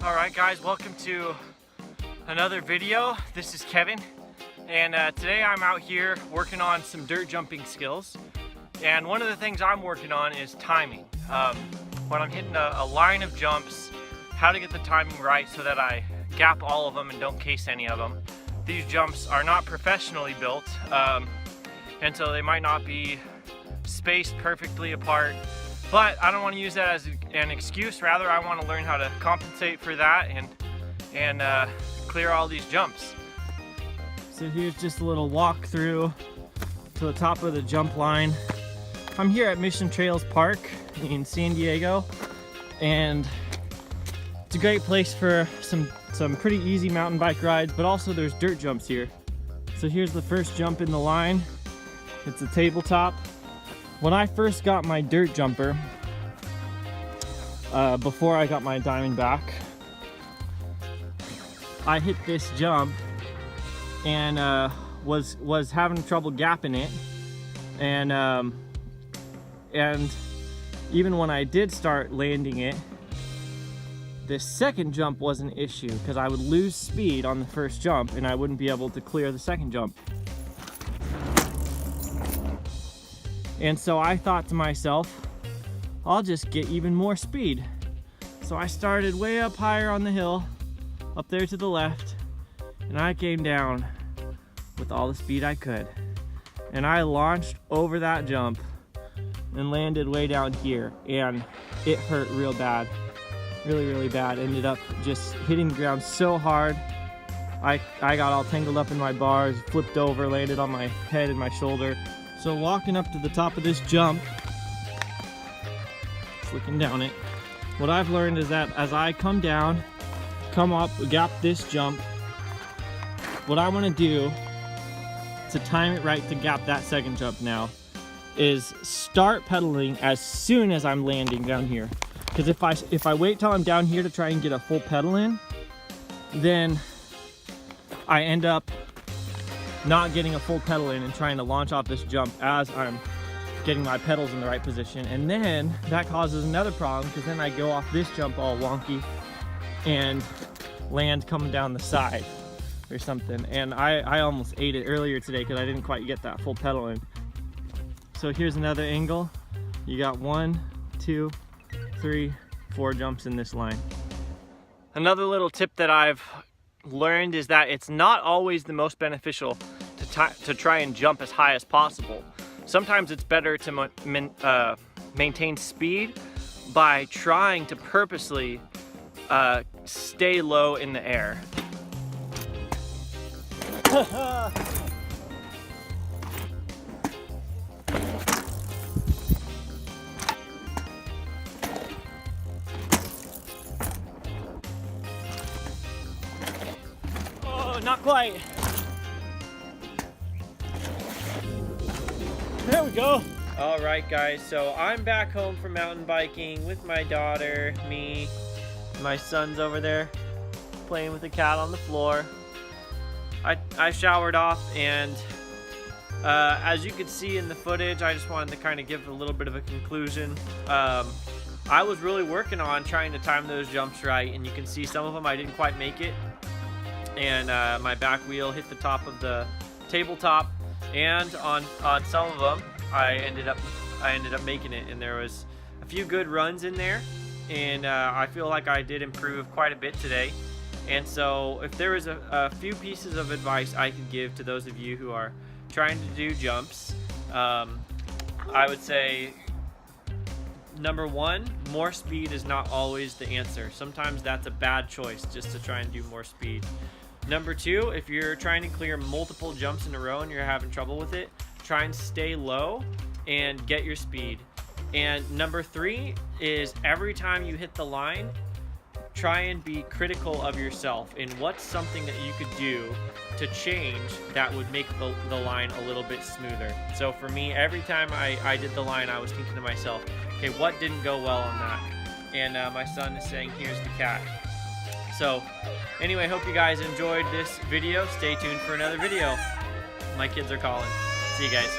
Alright guys, welcome to another video. This is Kevin, and today I'm out here working on some dirt jumping skills. And one of the things I'm working on is timing. When I'm hitting a line of jumps, how to get the timing right so that I gap all of them and don't case any of them. These jumps are not professionally built, and so they might not be spaced perfectly apart. But I don't want to use that as an excuse. Rather, I want to learn how to compensate for that and clear all these jumps. So here's just a little walkthrough to the top of the jump line. I'm here at Mission Trails Park in San Diego, and it's a great place for some pretty easy mountain bike rides, but also there's dirt jumps here. So here's the first jump in the line. It's a tabletop. When I first got my dirt jumper, before I got my Diamondback, I hit this jump and was having trouble gapping it, and even when I did start landing it, the second jump was an issue because I would lose speed on the first jump and I wouldn't be able to clear the second jump. And so I thought to myself, I'll just get even more speed. So I started way up higher on the hill, up there to the left, and I came down with all the speed I could. And I launched over that jump and landed way down here, and it hurt real bad, really bad. Ended up just hitting the ground so hard. I got all tangled up in my bars, flipped over, landed on my head and my shoulder. So walking up to the top of this jump, just looking down it, what I've learned is that as I come down, come up, gap this jump, what I want to do to time it right to gap that second jump now is start pedaling as soon as I'm landing down here. Because if I wait till I'm down here to try and get a full pedal in, then I end up not getting a full pedal in and trying to launch off this jump as I'm getting my pedals in the right position. And then that causes another problem, because then I go off this jump all wonky and land coming down the side or something. And I almost ate it earlier today because I didn't quite get that full pedal in. So here's another angle. You got 1, 2, 3, 4 jumps in this line. Another little tip that I've learned is that it's not always the most beneficial to try and jump as high as possible. Sometimes it's better to maintain speed by trying to purposely stay low in the air. Oh, not quite. There we go. All right, guys, so I'm back home from mountain biking with my daughter, me, my son's over there playing with the cat on the floor. I showered off, and as you can see in the footage, I just wanted to kind of give a little bit of a conclusion. I was really working on trying to time those jumps right, and you can see some of them I didn't quite make it, and my back wheel hit the top of the tabletop. And on some of them, I ended up making it, and there was a few good runs in there, and I feel like I did improve quite a bit today. And so, if there was a few pieces of advice I could give to those of you who are trying to do jumps, I would say, number one, more speed is not always the answer. Sometimes that's a bad choice, just to try and do more speed. Number two, if you're trying to clear multiple jumps in a row and you're having trouble with it, try and stay low and get your speed. And number three is every time you hit the line, try and be critical of yourself and what's something that you could do to change that would make the line a little bit smoother. So for me, every time I did the line, I was thinking to myself, okay, what didn't go well on that? And my son is saying, here's the cat. So anyway, hope you guys enjoyed this video. Stay tuned for another video. My kids are calling. See you guys.